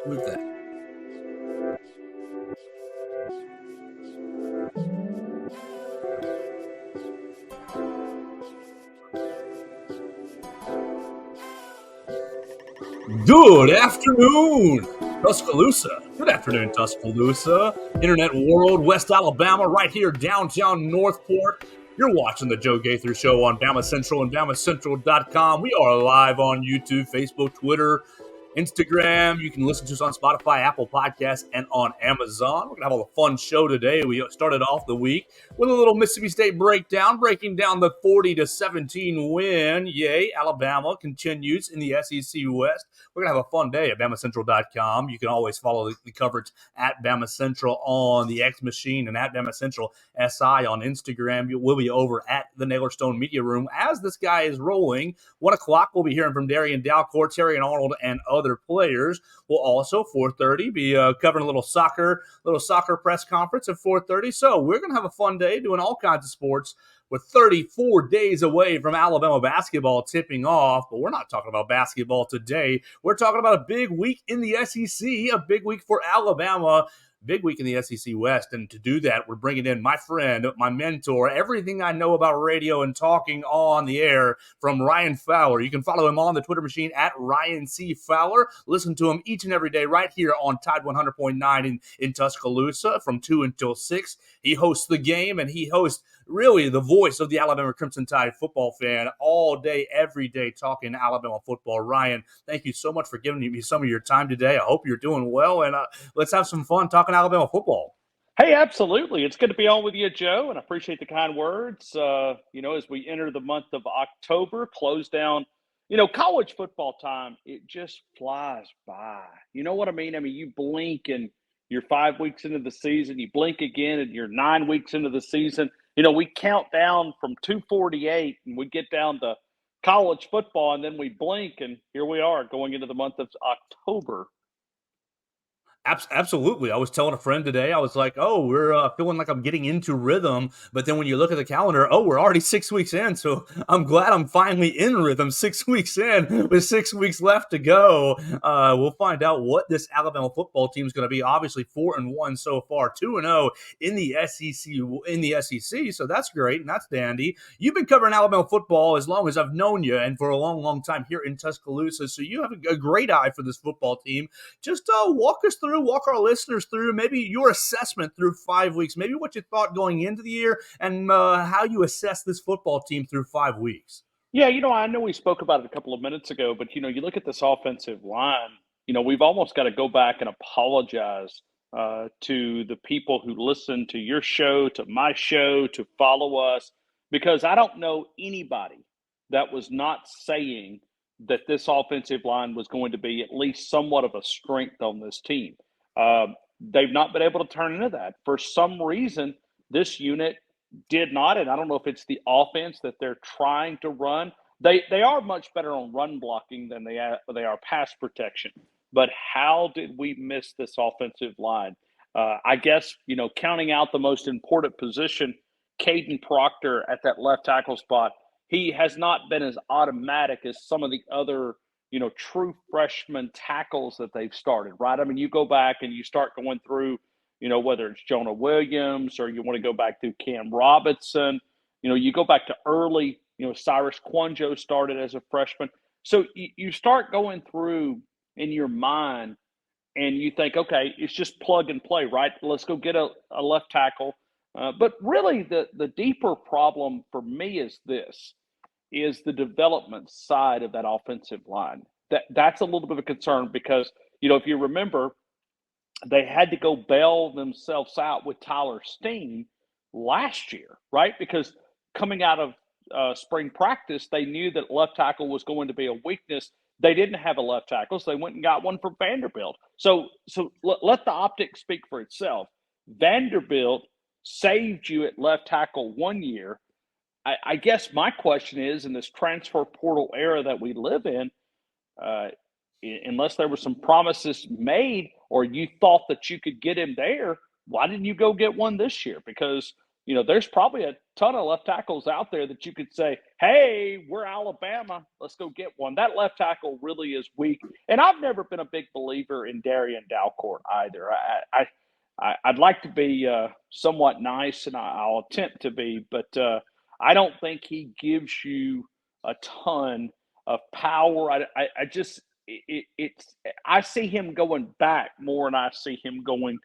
Move that. Good afternoon, Tuscaloosa. Good afternoon, Tuscaloosa. Internet world, West Alabama, right here, downtown Northport. You're watching the Joe Gaither Show on BamaCentral and BamaCentral.com. We are live on YouTube, Facebook, Twitter, Instagram. You can listen to us on Spotify, Apple Podcasts, and on Amazon. We're going to have a fun show today. We started off the week with a little Mississippi State breakdown, breaking down the 40-17 win. Yay, Alabama continues in the SEC West. We're going to have a fun day at BamaCentral.com. You can always follow the coverage at BamaCentral on the X Machine and at BamaCentral SI on Instagram. We'll be over at the Naylorstone Media Room as this guy is rolling. 1 o'clock, we'll be hearing from Darian Dalcourt, Terry and Arnold, and other players. We'll also, 4:30, be covering a little soccer press conference at 4:30. So we're going to have a fun day doing all kinds of sports. We're 34 days away from Alabama basketball tipping off, but we're not talking about basketball today. We're talking about a big week in the SEC, a big week for Alabama, big week in the SEC West. And to do that, we're bringing in my friend, my mentor, everything I know about radio and talking on the air from Ryan Fowler. You can follow him on the Twitter machine at Ryan C. Fowler. Listen to him each and every day right here on Tide 100.9 in Tuscaloosa from 2 until 6. He hosts the game, and he hosts really the voice of the Alabama Crimson Tide football fan all day, every day, talking Alabama football. Ryan, thank you so much for giving me some of your time today. I hope you're doing well, and let's have some fun talking Alabama football. Hey, absolutely. It's good to be on with you, Joe, and I appreciate the kind words. As we enter the month of October, close down, college football time, it just flies by. You know what I mean? I mean, you blink and you're 5 weeks into the season, you blink again and you're 9 weeks into the season. We count down from 248 and we get down to college football, and then we blink, and here we are going into the month of October. Absolutely. I was telling a friend today, I was like, oh, we're feeling like I'm getting into rhythm. But then when you look at the calendar, oh, we're already 6 weeks in. So I'm glad I'm finally in rhythm 6 weeks in with 6 weeks left to go. We'll find out what this Alabama football team is going to be. Obviously 4-1 so far, 2-0 in the SEC. So that's great. And that's dandy. You've been covering Alabama football as long as I've known you and for a long, long time here in Tuscaloosa. So you have a great eye for this football team. Just walk our listeners through maybe your assessment through 5 weeks, maybe what you thought going into the year, and how you assess this football team through 5 weeks. Yeah, I know we spoke about it a couple of minutes ago, but you look at this offensive line. We've almost got to go back and apologize to the people who listen to your show, to my show, to follow us, because I don't know anybody that was not saying that this offensive line was going to be at least somewhat of a strength on this team. They've not been able to turn into that. For some reason, this unit did not, and I don't know if it's the offense that they're trying to run. They are much better on run blocking than they are pass protection. But how did we miss this offensive line? I guess, counting out the most important position, Caden Proctor at that left tackle spot, he has not been as automatic as some of the other true freshman tackles that they've started, right? I mean, you go back and you start going through, whether it's Jonah Williams or you want to go back through Cam Robinson, you go back to early, Cyrus Quanjo started as a freshman. So you start going through in your mind and you think, okay, it's just plug and play, right? Let's go get a left tackle. But really the deeper problem for me is the development side of that offensive line. That's a little bit of a concern because, if you remember, they had to go bail themselves out with Tyler Steen last year, right? Because coming out of spring practice, they knew that left tackle was going to be a weakness. They didn't have a left tackle, so they went and got one from Vanderbilt. So let the optics speak for itself. Vanderbilt saved you at left tackle 1 year. I guess my question is, in this transfer portal era that we live in, unless there were some promises made or you thought that you could get him there, why didn't you go get one this year? Because there's probably a ton of left tackles out there that you could say, hey, we're Alabama. Let's go get one. That left tackle really is weak. And I've never been a big believer in Darian Dalcourt either. I'd like to be somewhat nice, and I'll attempt to be, but I don't think he gives you a ton of power. I just it's I see him going back more than I see him going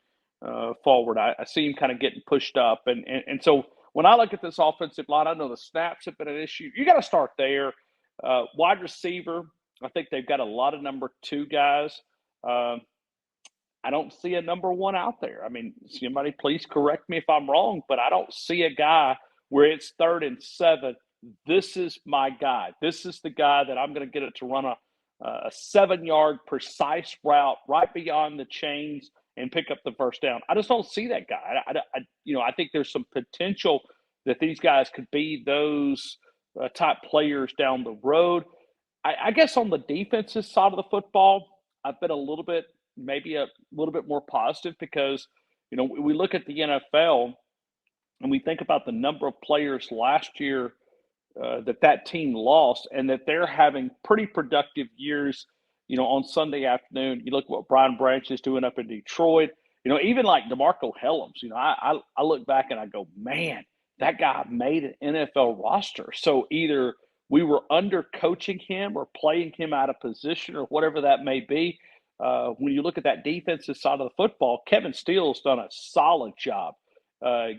forward. I see him kind of getting pushed up, and so when I look at this offensive line, I know the snaps have been an issue. You got to start there. Wide receiver, I think they've got a lot of number 2 guys. Um, I don't see a number 1 out there. I mean, somebody please correct me if I'm wrong, but I don't see a guy where it's 3rd and 7. This is my guy. This is the guy that I'm going to get it to run a 7-yard precise route right beyond the chains and pick up the first down. I just don't see that guy. I think there's some potential that these guys could be those type players down the road. I guess on the defensive side of the football, I've been maybe a little bit more positive because, we look at the NFL and we think about the number of players last year that team lost, and that they're having pretty productive years. On Sunday afternoon, you look at what Brian Branch is doing up in Detroit. Even like DeMarco Hellams. I look back and I go, man, that guy made an NFL roster. So either we were under coaching him or playing him out of position or whatever that may be. When you look at that defensive side of the football, Kevin Steele's done a solid job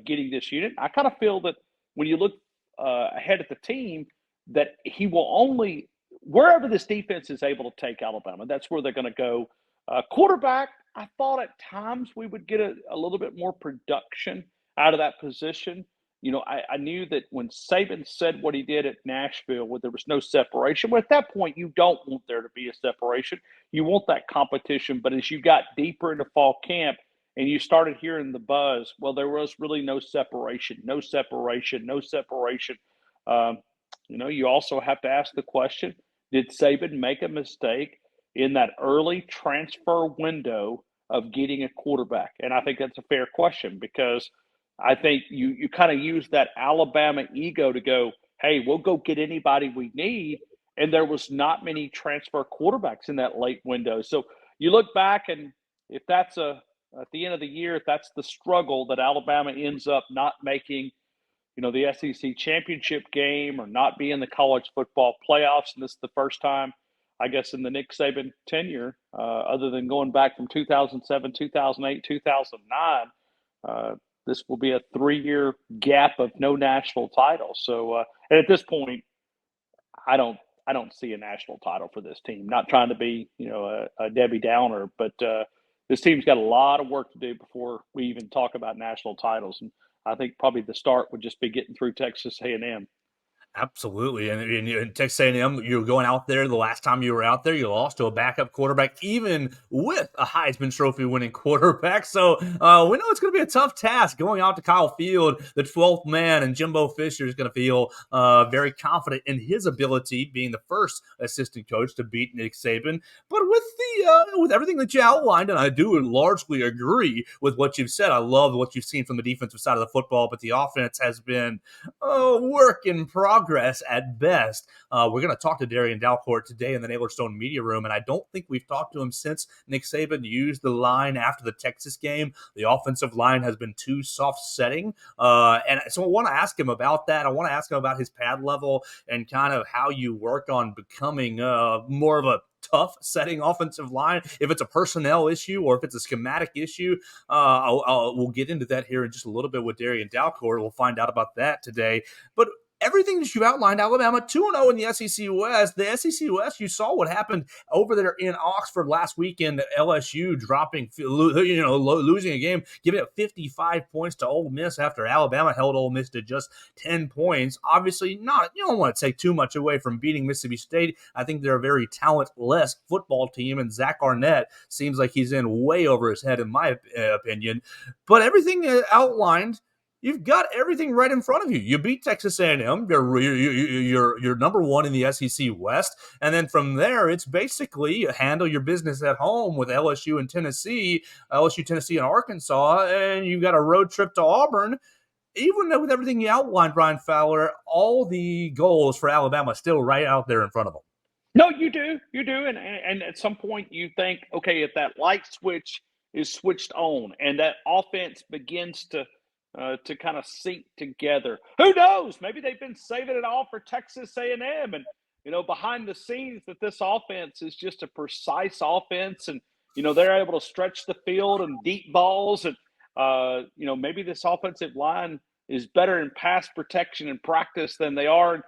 getting this unit. I kind of feel that when you look ahead at the team, that he will only wherever this defense is able to take Alabama, that's where they're going to go. Quarterback, I thought at times we would get a little bit more production out of that position. I knew that when Saban said what he did at Nashville, where there was no separation, well, at that point, you don't want there to be a separation. You want that competition. But as you got deeper into fall camp and you started hearing the buzz, well, there was really no separation, no separation, no separation. You also have to ask the question, did Saban make a mistake in that early transfer window of getting a quarterback? And I think that's a fair question because I think you kind of use that Alabama ego to go, hey, we'll go get anybody we need. And there was not many transfer quarterbacks in that late window. So you look back, and if that's at the end of the year, if that's the struggle that Alabama ends up not making, the SEC championship game or not be in the college football playoffs, and this is the first time, I guess, in the Nick Saban tenure, other than going back from 2007, 2008, 2009, this will be a 3-year gap of no national title. So, and at this point, I don't see a national title for this team. Not trying to be, a Debbie Downer, but this team's got a lot of work to do before we even talk about national titles. And I think probably the start would just be getting through Texas A&M. Absolutely, and in Texas A&M, you're going out there. The last time you were out there, you lost to a backup quarterback, even with a Heisman Trophy winning quarterback. So we know it's going to be a tough task going out to Kyle Field, the 12th man, and Jimbo Fisher is going to feel very confident in his ability, being the first assistant coach to beat Nick Saban. But with everything that you outlined, and I do largely agree with what you've said. I love what you've seen from the defensive side of the football, but the offense has been work in progress at best. We're going to talk to Darian Dalcourt today in the Naylor Stone Media Room, and I don't think we've talked to him since Nick Saban used the line after the Texas game. The offensive line has been too soft setting, and so I want to ask him about that. I want to ask him about his pad level and kind of how you work on becoming more of a tough setting offensive line, if it's a personnel issue or if it's a schematic issue. We'll get into that here in just a little bit with Darian Dalcourt. We'll find out about that today. But everything that you outlined, Alabama 2-0 in the SEC West. The SEC West, you saw what happened over there in Oxford last weekend. LSU losing a game, giving up 55 points to Ole Miss after Alabama held Ole Miss to just 10 points. Obviously, you don't want to take too much away from beating Mississippi State. I think they're a very talentless football team, and Zach Arnett seems like he's in way over his head, in my opinion. But everything outlined, you've got everything right in front of you. You beat Texas A&M. You're number 1 in the SEC West. And then from there, it's basically handle your business at home with LSU, Tennessee, and Arkansas. And you've got a road trip to Auburn. even though with everything you outlined, Brian Fowler, all the goals for Alabama are still right out there in front of them. No, you do, and at some point you think, okay, if that light switch is switched on and that offense begins to kind of sync together, who knows? Maybe they've been saving it all for Texas A&M, and behind the scenes that this offense is just a precise offense, and they're able to stretch the field and deep balls, and maybe this offensive line is better in pass protection and practice than they are.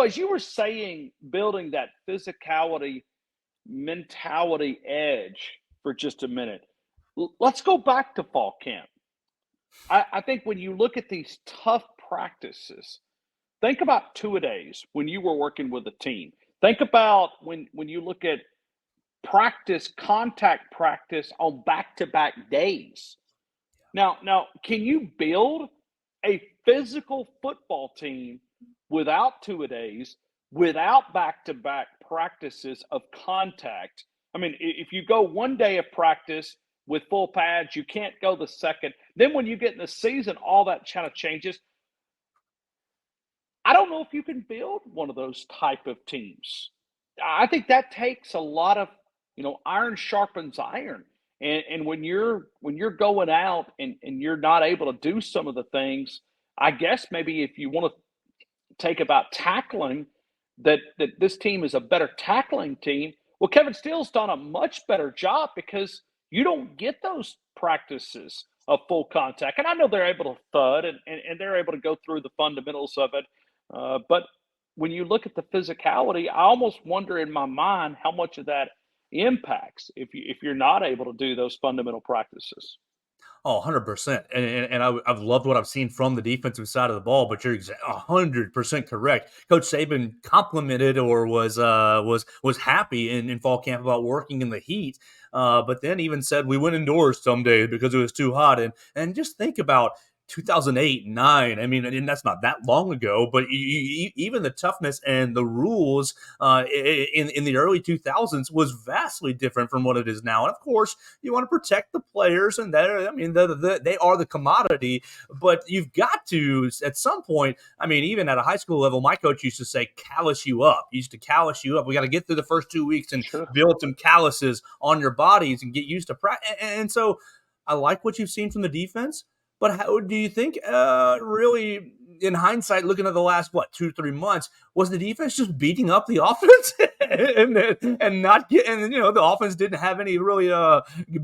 As you were saying, building that physicality, mentality edge for just a minute, let's go back to fall camp. I think when you look at these tough practices, think about two-a-days when you were working with a team. Think about when you look at contact practice on back-to-back days. Now, can you build a physical football team without two-a-days, without back-to-back practices of contact? I mean, if you go one day of practice with full pads, you can't go the second. Then when you get in the season, all that kind of changes. I don't know if you can build one of those type of teams. I think that takes a lot of, iron sharpens iron. And when you're going out and you're not able to do some of the things, I guess maybe if you want to take about tackling, that this team is a better tackling team. Well, Kevin Steele's done a much better job because you don't get those practices of full contact. And I know they're able to thud and they're able to go through the fundamentals of it. But when you look at the physicality, I almost wonder in my mind how much of that impacts if you're not able to do those fundamental practices. Oh, 100%. I've loved what I've seen from the defensive side of the ball, but you're 100% correct. Coach Saban complimented or was happy in fall camp about working in the heat, but then even said we went indoors some days because it was too hot. And just think about 2008, 9. I mean, and that's not that long ago, but even the toughness and the rules in the early 2000s was vastly different from what it is now. And of course, you want to protect the players, and they are the commodity. But you've got to, at some point, I mean, even at a high school level, my coach used to say, callus you up. He used to callus you up. We got to get through the first 2 weeks and Sure. build some calluses on your bodies and get used to practice. And so I like what you've seen from the defense. But how do you think, really, in hindsight, looking at the last 2-3 months, was the defense just beating up the offense and not getting? The offense didn't have any really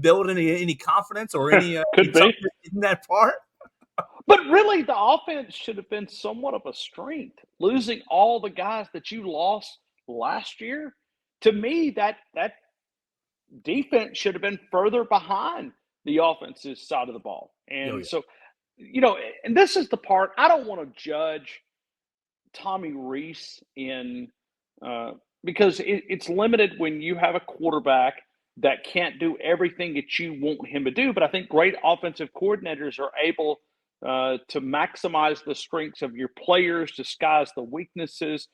build any confidence or any Could be. toughness in that part. But really, the offense should have been somewhat of a strength. Losing all the guys that you lost last year, to me, that defense should have been further behind the offensive side of the ball. And so, and this is the part I don't want to judge Tommy Rees in because it's limited when you have a quarterback that can't do everything that you want him to do. But I think great offensive coordinators are able to maximize the strengths of your players, disguise the weaknesses.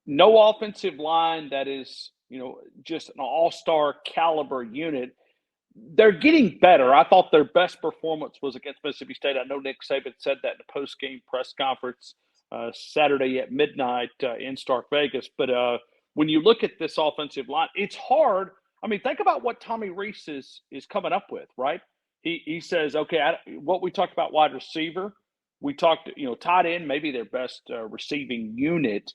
No offensive line that is, just an all-star caliber unit. They're getting better. I thought their best performance was against Mississippi State. I know Nick Saban said that in the post-game press conference Saturday at midnight in Stark Vegas. But when you look at this offensive line, it's hard. I mean, think about what Tommy Rees is coming up with, right? He says, okay, what we talked about wide receiver, we talked, tight end, maybe their best receiving unit.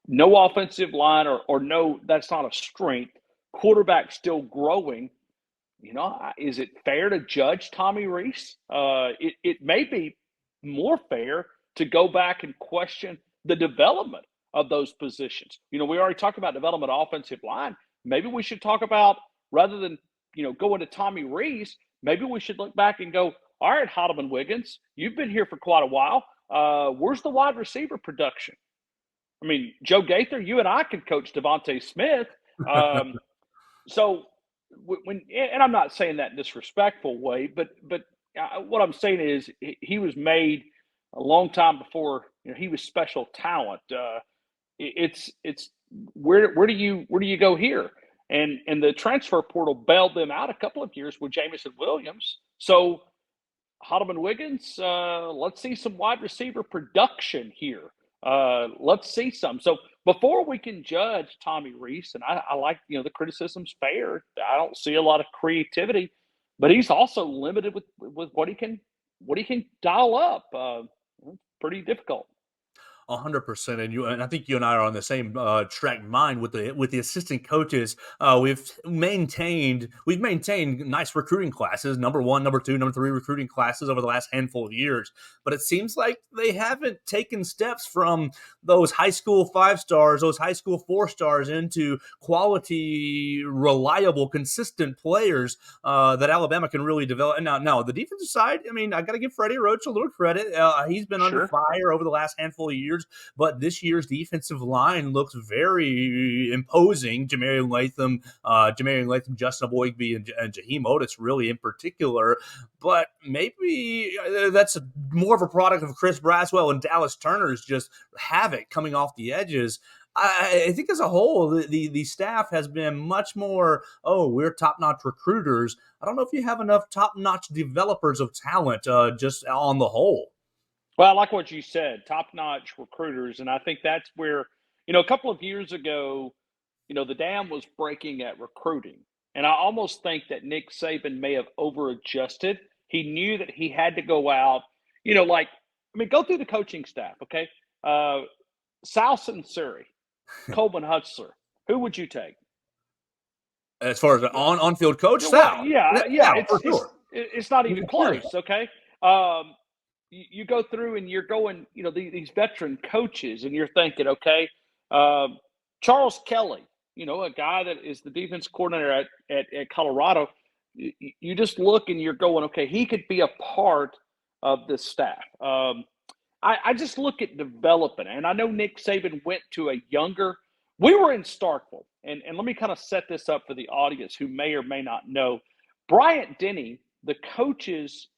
No offensive line or no, that's not a strength. Quarterback still growing. Is it fair to judge Tommy Rees? It may be more fair to go back and question the development of those positions. We already talked about development of offensive line. Maybe we should talk about, rather than, going to Tommy Rees, maybe we should look back and go, all right, Hoddeman Wiggins, you've been here for quite a while. Where's the wide receiver production? I mean, Joe Gaither, you and I could coach Devontae Smith. So and I'm not saying that in a disrespectful way, but what I'm saying is he was made a long time before he was special talent. It's where do you go here? And the transfer portal bailed them out a couple of years with Jamison Williams. So Hoddeman Wiggins, let's see some wide receiver production here. Let's see some. So before we can judge Tommy Rees, and I like, the criticism's fair. I don't see a lot of creativity, but he's also limited with what he can dial up. Pretty difficult. 100%, and I think you and I are on the same track mind with the assistant coaches. We've maintained nice recruiting classes, number one, number two, number three recruiting classes over the last handful of years. But it seems like they haven't taken steps from those high school 5 stars, those high school 4 stars into quality, reliable, consistent players that Alabama can really develop. And now the defensive side, I mean, I got to give Freddie Roach a little credit. He's been under Sure. fire over the last handful of years, but this year's defensive line looks very imposing. Jamarian Latham, Justin Aboigbe, and Jaheim Otis really in particular. But maybe that's more of a product of Chris Braswell and Dallas Turner's just havoc coming off the edges. I think as a whole, the staff has been much more, we're top-notch recruiters. I don't know if you have enough top-notch developers of talent just on the whole. Well, I like what you said, top-notch recruiters, and I think that's where, a couple of years ago, the dam was breaking at recruiting, and I almost think that Nick Saban may have over-adjusted. He knew that he had to go out, go through the coaching staff, okay? Sal Sunseri, Coleman Hutzler, who would you take? As far as an on-field coach, Well, Sal. yeah, Sal, for sure. it's not even close, okay? You go through and you're going, these veteran coaches, and you're thinking, okay, Charles Kelly, a guy that is the defense coordinator at Colorado. You just look and you're going, okay, he could be a part of this staff. I just look at development, and I know Nick Saban went to a younger. We were in Starkville, and let me kind of set this up for the audience who may or may not know. Bryant Denny, the coaches'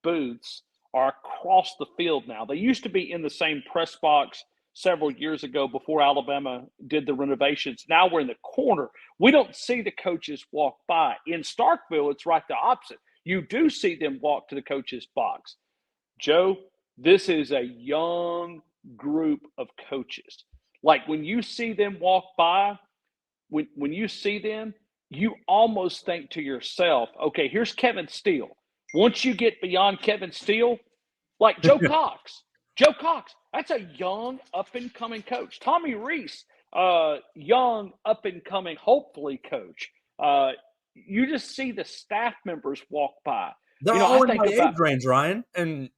booths are across the field now. They used to be in the same press box several years ago before Alabama did the renovations. Now we're in the corner. We don't see the coaches walk by. In Starkville, it's right the opposite. You do see them walk to the coaches' box. Joe, this is a young group of coaches. Like when you see them walk by, when you see them, you almost think to yourself, okay, here's Kevin Steele. Once you get beyond Kevin Steele, like Joe Cox, that's a young up-and-coming coach. Tommy Rees, young up-and-coming, hopefully, coach. You just see the staff members walk by. They're all in my age range, Ryan, and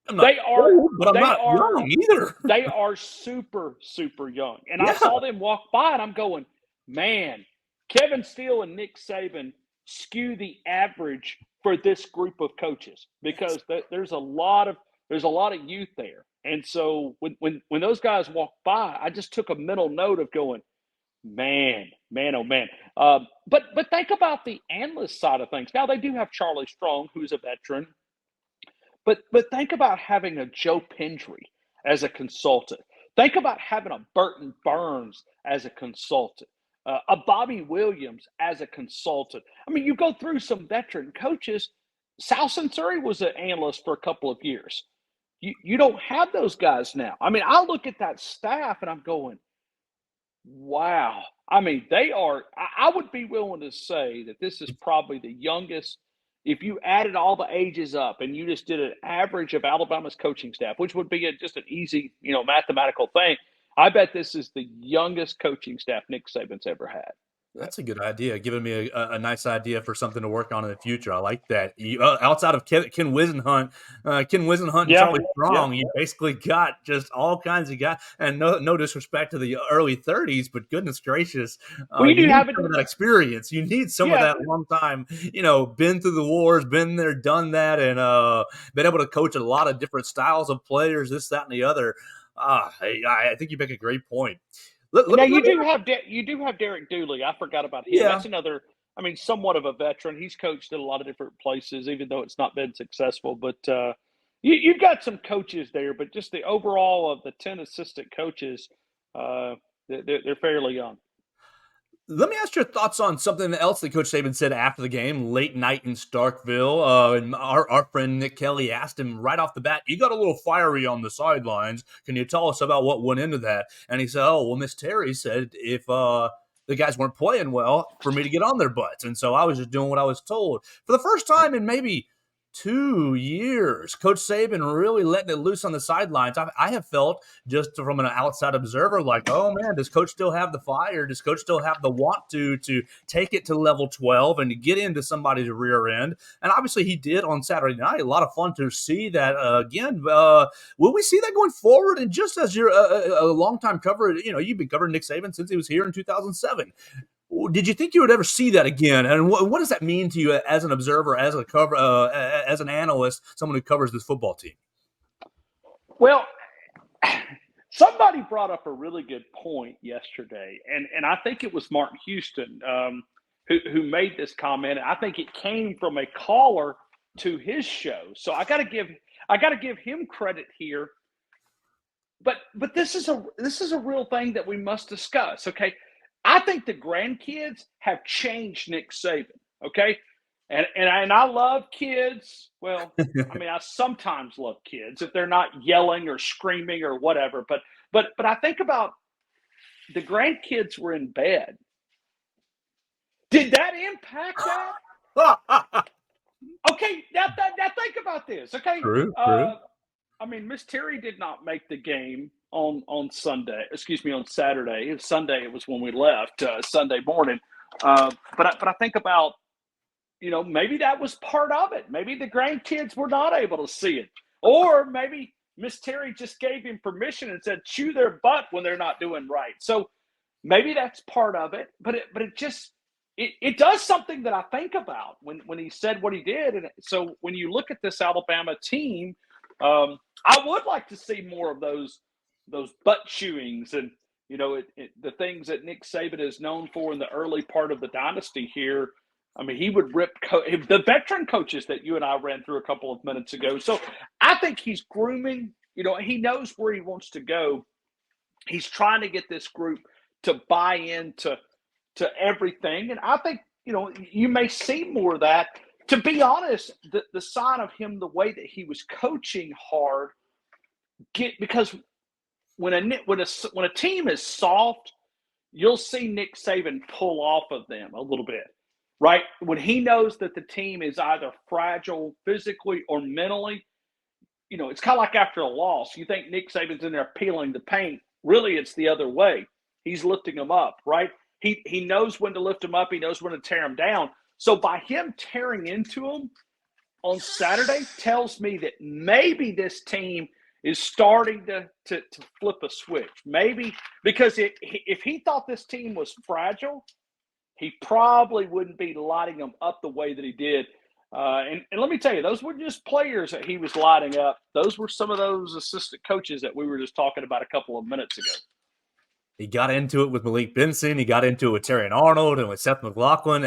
I'm not they are, old, but I'm not young either. They are super, super young. And Yeah. I saw them walk by, and I'm going, man, Kevin Steele and Nick Saban skew the average for this group of coaches because there's a lot of youth there. And so when those guys walk by, I just took a mental note of going, man, oh man. But think about the analyst side of things. Now they do have Charlie Strong, who's a veteran. But think about having a Joe Pendry as a consultant. Think about having a Burton Burns as a consultant, a Bobby Williams as a consultant. I mean, you go through some veteran coaches. Sal Sunseri was an analyst for a couple of years. You don't have those guys now. I mean, I look at that staff and I'm going, wow. I mean, they are – I would be willing to say that this is probably the youngest. If you added all the ages up and you just did an average of Alabama's coaching staff, which would be just an easy, mathematical thing, I bet this is the youngest coaching staff Nick Saban's ever had. That's a good idea. Giving me a nice idea for something to work on in the future. I like that. Outside of Ken Wisenhunt, and Charlie Strong, you basically got just all kinds of guys. And no disrespect to the early 30s, but goodness gracious, you do have some of that experience. You need some of that long time. Been through the wars, been there, done that, and been able to coach a lot of different styles of players. This, that, and the other. I think you make a great point. Now you do have Derek Dooley. I forgot about him. Yeah. That's another. I mean, somewhat of a veteran. He's coached at a lot of different places, even though it's not been successful. But you've got some coaches there. But just the overall of the 10 assistant coaches, they're fairly young. Let me ask your thoughts on something else that Coach Saban said after the game, late night in Starkville. And our friend Nick Kelly asked him right off the bat, "You got a little fiery on the sidelines. Can you tell us about what went into that?" And he said, "Oh, well, Miss Terry said if the guys weren't playing well, for me to get on their butts, and so I was just doing what I was told." For the first time in maybe 2 years, Coach Saban really letting it loose on the sidelines. I have felt just from an outside observer, like, oh man, does Coach still have the fire? Does Coach still have the want to take it to level 12 and to get into somebody's rear end? And obviously, he did on Saturday night. A lot of fun to see that again. Will we see that going forward? And just as you're a longtime cover, you've been covering Nick Saban since he was here in 2007. Did you think you would ever see that again? And what does that mean to you as an observer, as a cover, as an analyst, someone who covers this football team? Well, somebody brought up a really good point yesterday, and I think it was Martin Houston who made this comment. I think it came from a caller to his show, so I got to give him credit here. But this is a real thing that we must discuss. Okay, I think the grandkids have changed Nick Saban. Okay, and I love kids. Well, I mean, I sometimes love kids if they're not yelling or screaming or whatever. But I think about the grandkids were in bed. Did that impact that? Okay, now think about this. Okay, True, true. I mean, Miss Terry did not make the game on Sunday. Excuse me, on Saturday. It was Sunday. It was when we left Sunday morning. But I think about, maybe that was part of it. Maybe the grandkids were not able to see it, or maybe Miss Terry just gave him permission and said chew their butt when they're not doing right. So maybe that's part of it. But it does something that I think about when he said what he did. And so when you look at this Alabama team, I would like to see more of those butt chewings and the things that Nick Saban is known for in the early part of the dynasty here. I mean, he would rip the veteran coaches that you and I ran through a couple of minutes ago. So I think he's grooming. He knows where he wants to go. He's trying to get this group to buy into everything, and I think you may see more of that. To be honest, the sign of him, the way that he was coaching hard, because when a team is soft, you'll see Nick Saban pull off of them a little bit, right? When he knows that the team is either fragile physically or mentally, it's kind of like after a loss. You think Nick Saban's in there peeling the paint. Really, it's the other way. He's lifting them up, right? He knows when to lift them up. He knows when to tear them down. So by him tearing into them on Saturday tells me that maybe this team is starting to flip a switch. Maybe because if he thought this team was fragile, he probably wouldn't be lighting them up the way that he did. And let me tell you, those weren't just players that he was lighting up. Those were some of those assistant coaches that we were just talking about a couple of minutes ago. He got into it with Malik Benson. He got into it with Terrion Arnold and with Seth McLaughlin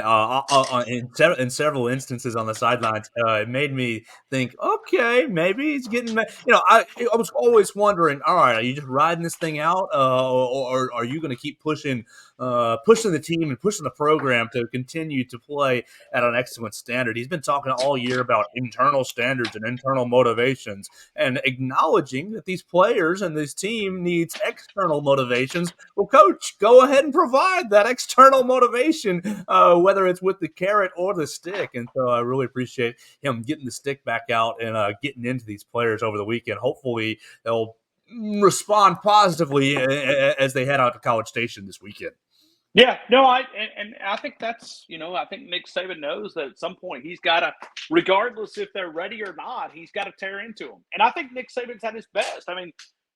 in several instances on the sidelines. It made me think, okay, maybe he's getting. I was always wondering, all right, are you just riding this thing out, or are you going to keep pushing the team and pushing the program to continue to play at an excellent standard? He's been talking all year about internal standards and internal motivations, and acknowledging that these players and this team needs external motivations. Well, Coach, go ahead and provide that external motivation, whether it's with the carrot or the stick. And so I really appreciate him getting the stick back out and getting into these players over the weekend. Hopefully they'll respond positively as they head out to College Station this weekend. Yeah, no, I think that's, I think Nick Saban knows that at some point he's got to, regardless if they're ready or not, he's got to tear into them. And I think Nick Saban's at his best. I mean,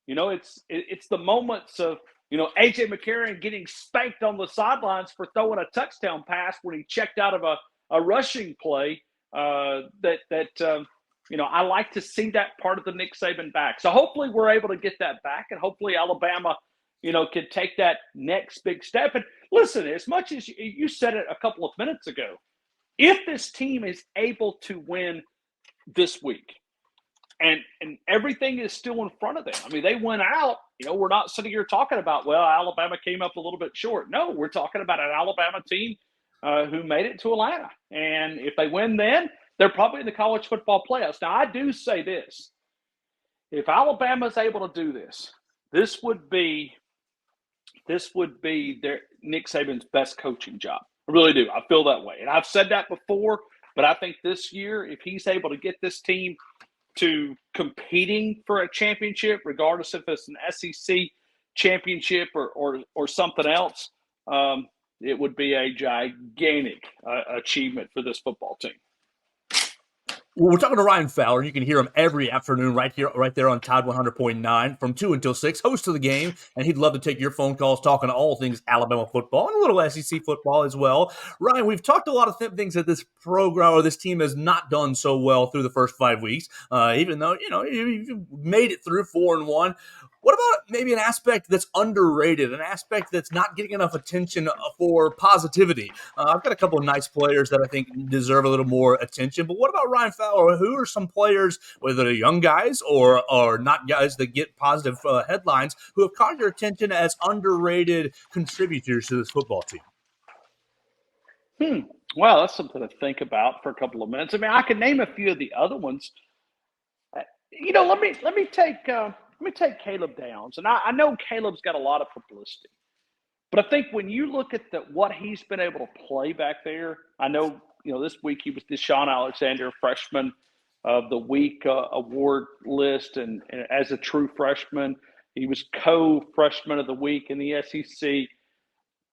it's the moments of, A.J. McCarron getting spanked on the sidelines for throwing a touchdown pass when he checked out of a rushing play. I like to see that part of the Nick Saban back. So hopefully we're able to get that back, and hopefully Alabama, can take that next big step. And listen, as much as you said it a couple of minutes ago, if this team is able to win this week, and everything is still in front of them. I mean, they went out. We're not sitting here talking about, well, Alabama came up a little bit short. No, we're talking about an Alabama team who made it to Atlanta. And if they win then, they're probably in the college football playoffs. Now, I do say this. If Alabama is able to do this, this would be their Nick Saban's best coaching job. I really do. I feel that way. And I've said that before, but I think this year, if he's able to get this team to competing for a championship, regardless if it's an SEC championship or something else, it would be a gigantic achievement for this football team. Well, we're talking to Ryan Fowler. You can hear him every afternoon right there on Tide 100.9 from 2 until 6, host of the game, and he'd love to take your phone calls talking to all things Alabama football and a little SEC football as well. Ryan, we've talked a lot of things that this program or this team has not done so well through the first 5 weeks, even though, you made it through 4-1. What about maybe an aspect that's underrated, an aspect that's not getting enough attention for positivity? I've got a couple of nice players that I think deserve a little more attention, but what about Ryan Fowler? Who are some players, whether they're young guys or not guys that get positive headlines, who have caught your attention as underrated contributors to this football team? Well, that's something to think about for a couple of minutes. I mean, I can name a few of the other ones. Let me take Caleb Downs, and I know Caleb's got a lot of publicity, but I think when you look at what he's been able to play back there, I know this week he was Deshaun Alexander Freshman of the Week award list, and as a true freshman, he was co-freshman of the week in the SEC.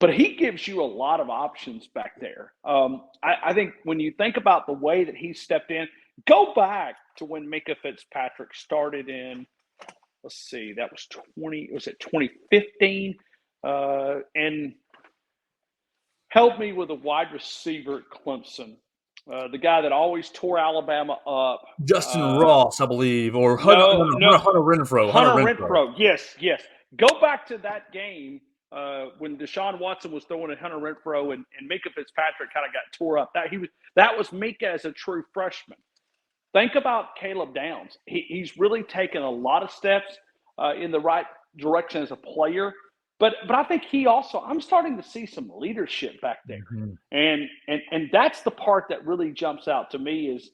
But he gives you a lot of options back there. I think when you think about the way that he stepped in, go back to when Minkah Fitzpatrick started in. Let's see, that was 2015? And helped me with a wide receiver at Clemson. The guy that always tore Alabama up. Justin Ross, I believe, or Hunter Renfrow. Hunter Renfrow, yes. Go back to that game when Deshaun Watson was throwing at Hunter Renfrow and Minkah Fitzpatrick kind of got tore up. That was Minkah as a true freshman. Think about Caleb Downs. He's really taken a lot of steps in the right direction as a player. But I think I'm starting to see some leadership back there. Mm-hmm. And that's the part that really jumps out to me is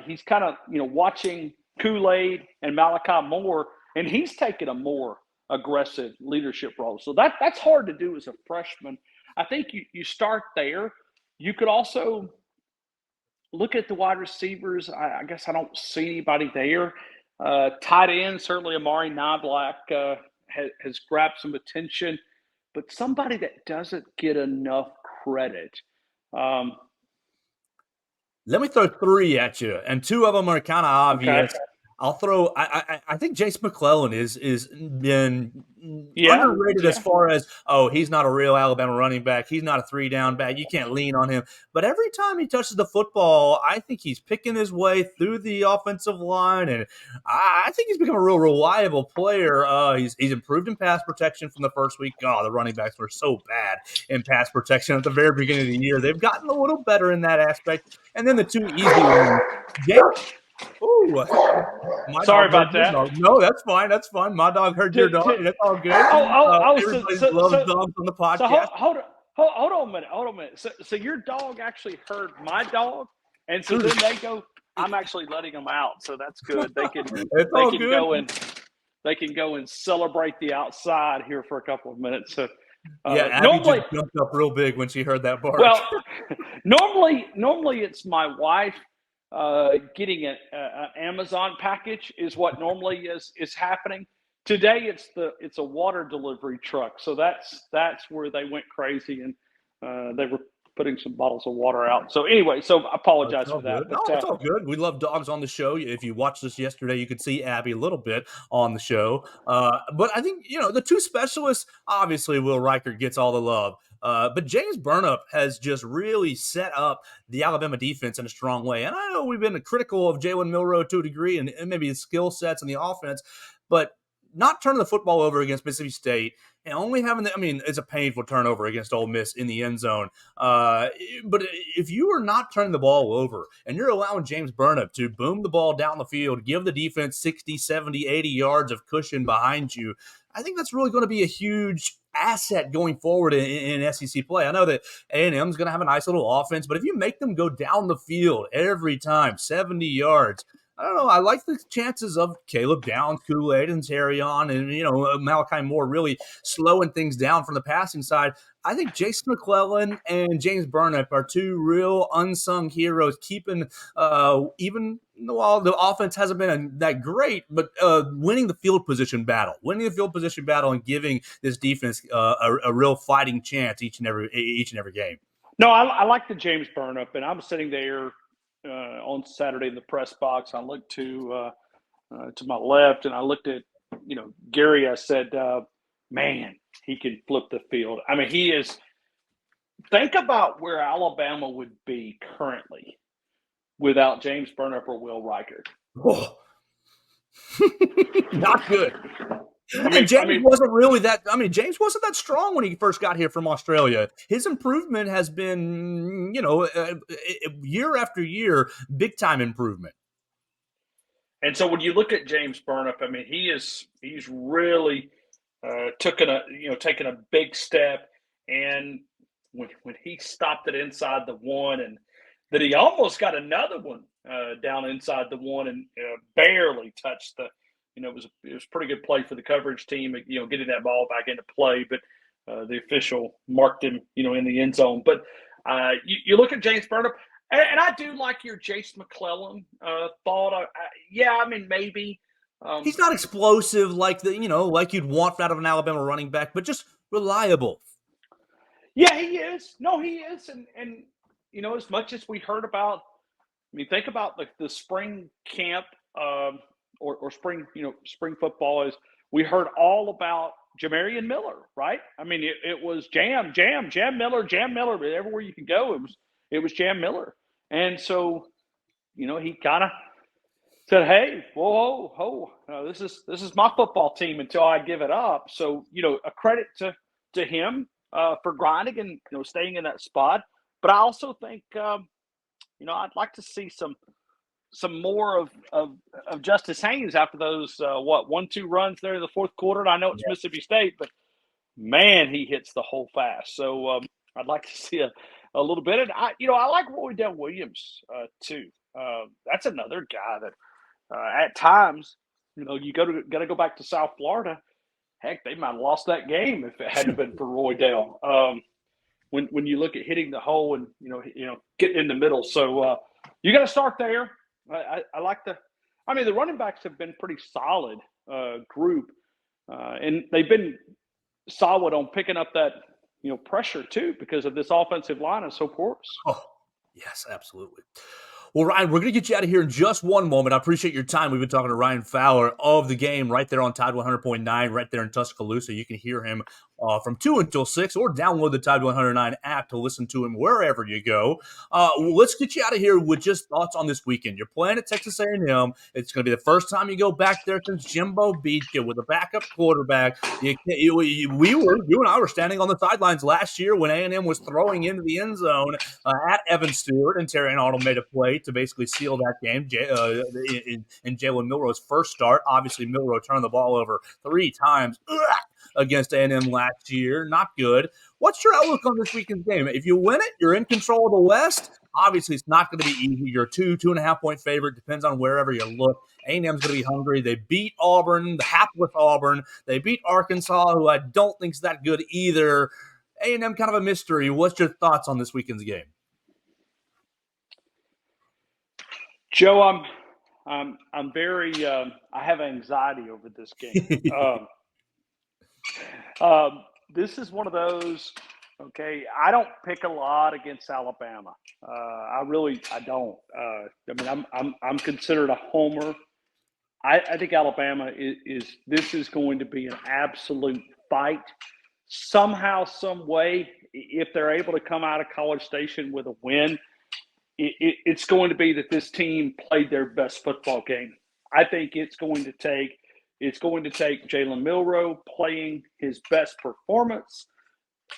he's kind of, watching Kool-Aid and Malachi Moore, and he's taken a more aggressive leadership role. So that's hard to do as a freshman. I think you start there. You could also look at the wide receivers. I guess I don't see anybody there. Tight end, certainly Amari Niblack has grabbed some attention, but somebody that doesn't get enough credit. Let me throw 3 at you, and 2 of them are kind of obvious. Okay. I'll throw. I think Jace McClellan is been underrated as far as he's not a real Alabama running back. He's not a 3-down back. You can't lean on him. But every time he touches the football, I think he's picking his way through the offensive line, and I think he's become a real reliable player. He's improved in pass protection from the first week. The running backs were so bad in pass protection at the very beginning of the year. They've gotten a little better in that aspect. And then the 2 easy ones. Ooh, sorry about that. No, that's fine. That's fine. My dog heard your dog. That's all good. Everybody loves dogs on the podcast. So hold on a minute. So your dog actually heard my dog, and so then they go. I'm actually letting them out, so that's good. They can go and celebrate the outside here for a couple of minutes. So, Abby just jumped up real big when she heard that bark. Well, normally it's my wife. Getting an Amazon package is what normally is happening. Today it's a water delivery truck, so that's where they went crazy and they were putting some bottles of water out. So anyway, I apologize for that. But, it's all good. We love dogs on the show. If you watched this yesterday, you could see Abby a little bit on the show. But I think the 2 specialists, obviously Will Riker gets all the love. But James Burnip has just really set up the Alabama defense in a strong way. And I know we've been critical of Jalen Milroe to a degree and maybe his skill sets and the offense, but not turning the football over against Mississippi State and only having it's a painful turnover against Ole Miss in the end zone. But if you are not turning the ball over and you're allowing James Burnip to boom the ball down the field, give the defense 60, 70, 80 yards of cushion behind you, I think that's really going to be a huge asset going forward in SEC play. I know that A&M is going to have a nice little offense, but if you make them go down the field every time, 70 yards, I don't know. I like the chances of Caleb Downs, Kool-Aid, and Terrion, and Malachi Moore really slowing things down from the passing side. I think Jason McClellan and James Burnip are two real unsung heroes, keeping even while the offense hasn't been that great, but winning the field position battle, and giving this defense a real fighting chance each and every game. No, I like the James Burnip, and I'm sitting there on Saturday in the press box. I looked to my left, and I looked at Gary. I said, "Man, he can flip the field." I mean, he is. Think about where Alabama would be currently without James Burnip or Will Reichard. Oh. Not good. James wasn't really that. James wasn't that strong when he first got here from Australia. His improvement has been, year after year, big time improvement. And so when you look at James Burnip, he's really taken a big step. And when he stopped it inside the one, and that he almost got another one down inside the one and barely touched the. It was a pretty good play for the coverage team, getting that ball back into play, but the official marked him, in the end zone. But you look at James Burnip, and I do like your Jace McClellan thought. Maybe. He's not explosive like like you'd want out of an Alabama running back, but just reliable. Yeah, he is. No, he is. And as much as we heard about, think about the spring camp or spring football is, we heard all about Jamarian Miller, right? It was Jam Miller. Everywhere you could go, it was Jam Miller. And so, he kind of said, "Hey, whoa, this is my football team until I give it up." So, a credit to him for grinding and staying in that spot. But I also think I'd like to see some more of Justice Haynes after those 1-2 runs there in the fourth quarter. And I know it's Mississippi State, but man, he hits the hole fast. So I'd like to see a little bit. And I like Roydell Williams too. That's another guy that at times you got to go back to South Florida. Heck, they might have lost that game if it hadn't been for Roydell. When you look at hitting the hole and getting in the middle, so you got to start there. I like the running backs have been pretty solid group, and they've been solid on picking up that pressure too, because of this offensive line is so porous. Oh, yes, absolutely. Well, Ryan, we're going to get you out of here in just one moment. I appreciate your time. We've been talking to Ryan Fowler of the game right there on Tide 100.9, right there in Tuscaloosa. You can hear him from 2 until 6, or download the Tide 109 app to listen to him wherever you go. Let's get you out of here with just thoughts on this weekend. You're playing at Texas A&M. It's going to be the first time you go back there since Jimbo beat you with a backup quarterback. You and I were standing on the sidelines last year when A&M was throwing into the end zone at Evan Stewart, and Terry Arnold made a play to basically seal that game in Jalen Milroe's first start. Obviously, Milroe turned the ball over 3 times against A&M last year. Not good. What's your outlook on this weekend's game? If you win it, you're in control of the West. Obviously, it's not going to be easy. You're a 2.5 point favorite. Depends on wherever you look. A&M's going to be hungry. They beat Auburn, the hapless Auburn. They beat Arkansas, who I don't think is that good either. A&M kind of a mystery. What's your thoughts on this weekend's game? Joe, I'm very I have anxiety over this game. This is one of those. Okay, I don't pick a lot against Alabama. I don't. I'm considered a homer. I think Alabama is going to be an absolute fight. Somehow, some way, if they're able to come out of College Station with a win, it's going to be that this team played their best football game. I think it's going to take It's going to take Jalen Milroe playing his best performance.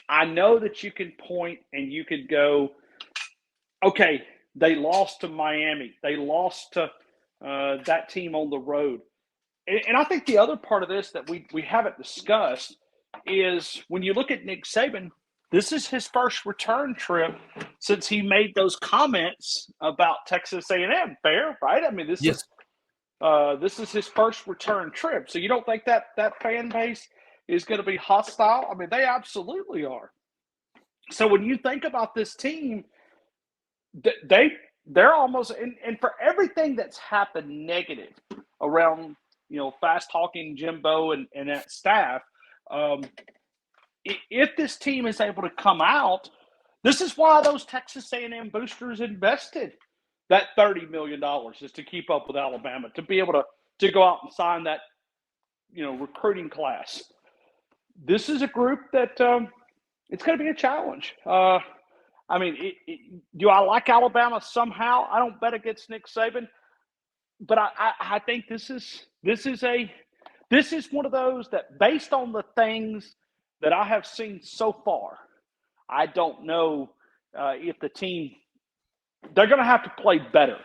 I know that you can point and you could go, okay, they lost to Miami. They lost to that team on the road. And I think the other part of this that we haven't discussed is when you look at Nick Saban, this is his first return trip since he made those comments about Texas A&M. Fair, right? I mean, Yes. this is his first return trip. So you don't think that fan base is going to be hostile? I mean, they absolutely are. So when you think about this team, they're almost and for everything that's happened negative around fast talking Jimbo and that staff. If this team is able to come out, this is why those Texas A&M boosters invested that $30 million is to keep up with Alabama, to be able to go out and sign that recruiting class. This is a group that it's going to be a challenge. I mean, do I like Alabama somehow? I don't bet against Nick Saban, but I think this is one of those that, based on the things that I have seen so far, I don't know if the team, they're going to have to play better.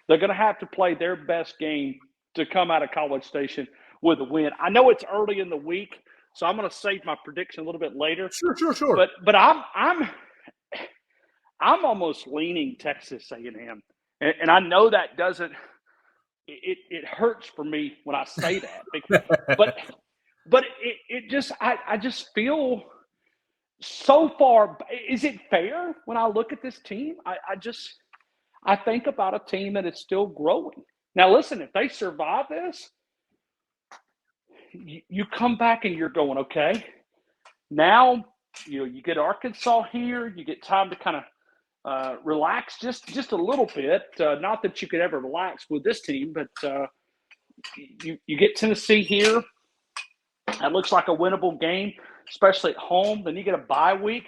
They're going to have to play their best game to come out of College Station with a win. I know it's early in the week, so I'm going to save my prediction a little bit later. Sure. But I'm almost leaning Texas A&M, and I know that doesn't. It hurts for me when I say that, but it just I just feel so far. Is it fair when I look at this team? I think about a team that is still growing. Now, listen, if they survive this, you come back and you're going, okay, now you get Arkansas here, you get time to kind of relax just a little bit. Not that you could ever relax with this team, but you get Tennessee here. That looks like a winnable game, especially at home. Then you get a bye week.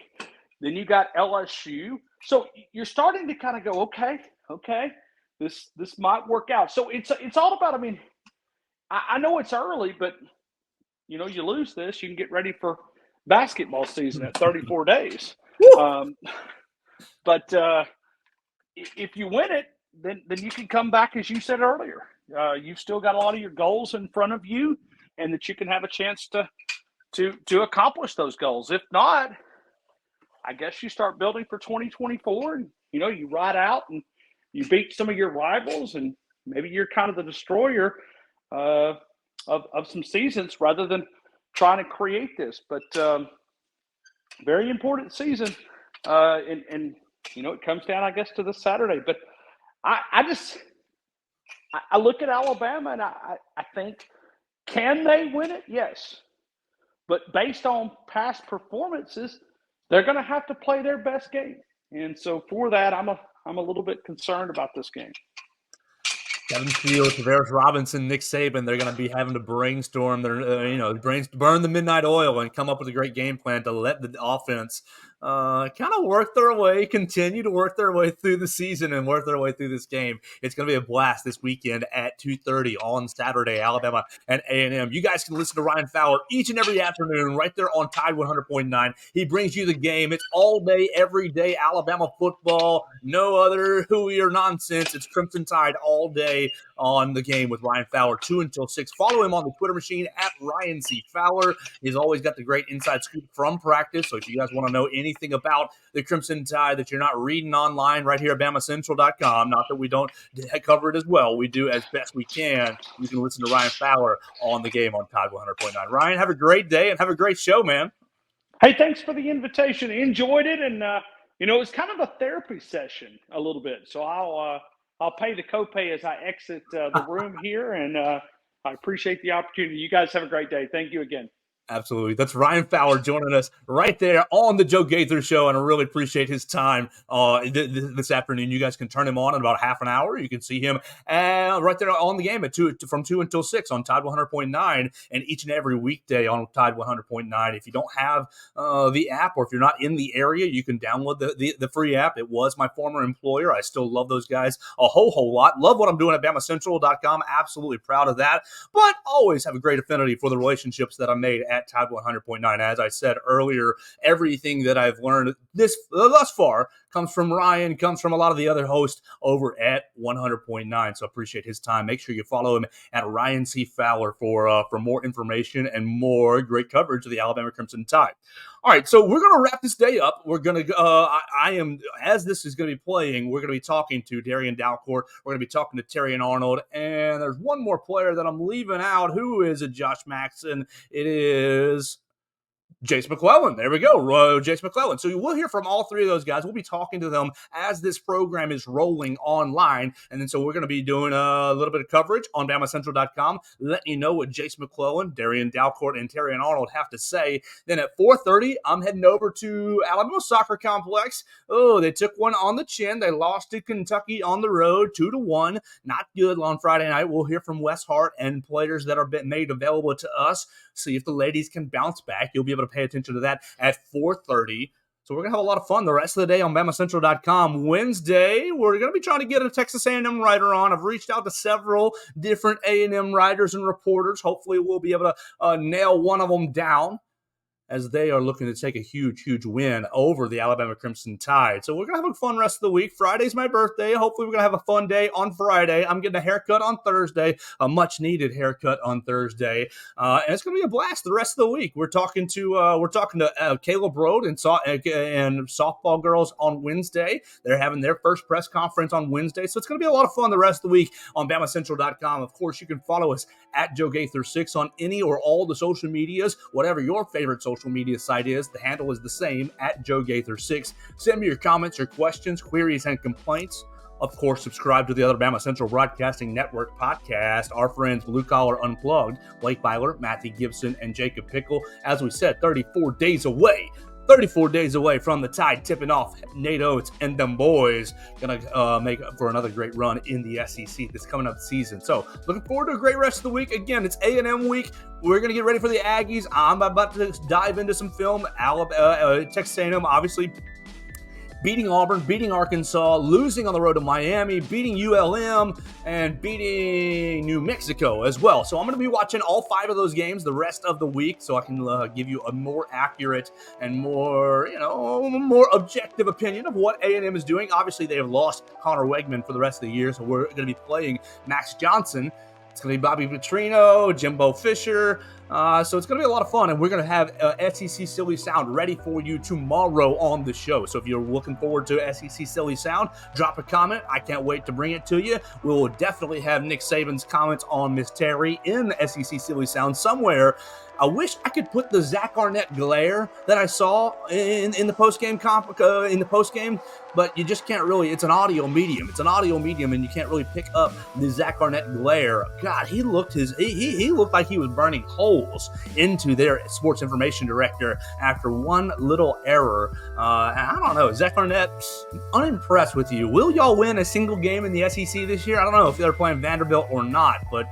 Then you got LSU. So you're starting to kind of go, okay, this might work out. So it's all about. I mean, I know it's early, but you lose this, you can get ready for basketball season at 34 days. But if you win it, then you can come back, as you said earlier. You've still got a lot of your goals in front of you, and that you can have a chance to accomplish those goals. If not, I guess you start building for 2024, and you ride out and you beat some of your rivals, and maybe you're kind of the destroyer of some seasons rather than trying to create this. But very important season, and it comes down, I guess, to this Saturday. But I look at Alabama and I think, can they win it? Yes. But based on past performances, they're going to have to play their best game. And so for that, I'm a little bit concerned about this game. Kevin Fields, Tavares Robinson, Nick Saban, they're going to be having to brainstorm their, burn the midnight oil and come up with a great game plan to let the offense kind of work their way, continue to work their way through the season and work their way through this game. It's going to be a blast this weekend at 2:30 on Saturday, Alabama and A&M. You guys can listen to Ryan Fowler each and every afternoon right there on Tide 100.9. He brings you the game. It's all day, every day, Alabama football. No other hooey or nonsense. It's Crimson Tide all day on the game with Ryan Fowler, 2 until 6. Follow him on the Twitter machine at Ryan C. Fowler. He's always got the great inside scoop from practice. So if you guys want to know anything about the Crimson Tide that you're not reading online right here at BamaCentral.com, not that we don't cover it as well, we do as best we can. You can listen to Ryan Fowler on the game on Tide 100.9. Ryan, have a great day and have a great show, man. Hey, thanks for the invitation. Enjoyed it, and it was kind of a therapy session a little bit. So I'll pay the copay as I exit the room here, and I appreciate the opportunity. You guys have a great day. Thank you again. Absolutely. That's Ryan Fowler joining us right there on the Joe Gaither Show, and I really appreciate his time this afternoon. You guys can turn him on in about half an hour. You can see him right there on the game at from 2 until 6 on Tide 100.9, and each and every weekday on Tide 100.9. If you don't have the app, or if you're not in the area, you can download the free app. It was my former employer. I still love those guys a whole lot. Love what I'm doing at BamaCentral.com. Absolutely proud of that, but always have a great affinity for the relationships that I made at Tide 100.9. As I said earlier, everything that I've learned thus far comes from Ryan, comes from a lot of the other hosts over at 100.9. So appreciate his time. Make sure you follow him at Ryan C. Fowler for more information and more great coverage of the Alabama Crimson Tide. All right, so we're going to wrap this day up. We're going to, as this is going to be playing, we're going to be talking to Darian Dalcourt. We're going to be talking to Terrion Arnold. And there's one more player that I'm leaving out. Who is it, Josh Maxson? It is Jace McClellan. There we go. Jace McClellan. So we'll hear from all three of those guys. We'll be talking to them as this program is rolling online. And then so we're going to be doing a little bit of coverage on BamaCentral.com, letting you know what Jace McClellan, Darian Dalcourt, and Terrion Arnold have to say. Then at 4:30, I'm heading over to Alabama Soccer Complex. Oh, they took one on the chin. They lost to Kentucky on the road, 2-1. Not good on Friday night. We'll hear from Wes Hart and players that are made available to us. See if the ladies can bounce back. You'll be able to pay attention to that at 4:30. So we're going to have a lot of fun the rest of the day on BamaCentral.com. Wednesday, we're going to be trying to get a Texas A&M writer on. I've reached out to several different A&M writers and reporters. Hopefully we'll be able to nail one of them down, as they are looking to take a huge win over the Alabama Crimson Tide. So we're going to have a fun rest of the week. Friday's my birthday. Hopefully we're going to have a fun day on Friday. I'm getting a haircut on Thursday, a much-needed haircut on Thursday. And it's going to be a blast the rest of the week. We're talking to Caleb Rode and softball girls on Wednesday. They're having their first press conference on Wednesday. So it's going to be a lot of fun the rest of the week on BamaCentral.com. Of course, you can follow us at Joe Gaither 6 on any or all the social medias, whatever your favorite social media site is. The handle is the same, at Joe Gaither 6. Send me your comments, your questions, queries, and complaints. Of course, subscribe to the other Bama Central Broadcasting Network podcast. Our friends Blue Collar Unplugged, Blake Byler, Matthew Gibson, and Jacob Pickle. As we said, 34 days away from the Tide tipping off. Nate Oates and them boys going to make for another great run in the SEC this coming up season. So looking forward to a great rest of the week. Again, it's A&M week. We're going to get ready for the Aggies. I'm about to dive into some film. Texas A&M, obviously, beating Auburn, beating Arkansas, losing on the road to Miami, beating ULM, and beating New Mexico as well. So I'm going to be watching all 5 of those games the rest of the week, so I can give you a more accurate and more objective opinion of what A&M is doing. Obviously, they have lost Connor Wegman for the rest of the year, so we're going to be playing Max Johnson. It's going to be Bobby Petrino, Jimbo Fisher. So it's going to be a lot of fun, and we're going to have SEC Silly Sound ready for you tomorrow on the show. So if you're looking forward to SEC Silly Sound, drop a comment. I can't wait to bring it to you. We will definitely have Nick Saban's comments on Miss Terry in the SEC Silly Sound somewhere. I wish I could put the Zach Arnett glare that I saw in the postgame, but you just can't really. It's an audio medium. And you can't really pick up the Zach Arnett glare. God, he looked like he was burning holes into their sports information director after one little error. I don't know, Zach Arnett, unimpressed with you. Will y'all win a single game in the SEC this year? I don't know if they're playing Vanderbilt or not, but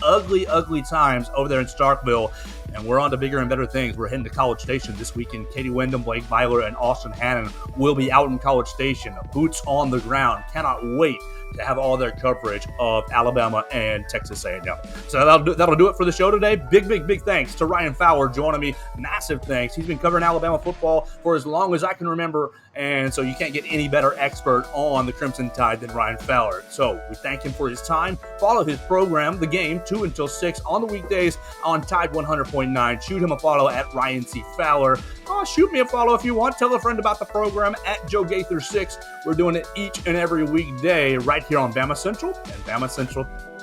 ugly times over there in Starkville. And we're on to bigger and better things. We're heading to College Station this weekend. Katie Wyndham, Blake Byler, and Austin Hannon will be out in College Station. Boots on the ground. Cannot wait to have all their coverage of Alabama and Texas A&M. So that'll do it for the show today. Big thanks to Ryan Fowler joining me. Massive thanks. He's been covering Alabama football for as long as I can remember, and so you can't get any better expert on the Crimson Tide than Ryan Fowler. So we thank him for his time. Follow his program, The Game, 2 until 6 on the weekdays on Tide 100.9. Shoot him a follow at Ryan C. Fowler. Shoot me a follow if you want. Tell a friend about the program at Joe Gaither 6. We're doing it each and every weekday right here on Bama Central and BamaCentral.com.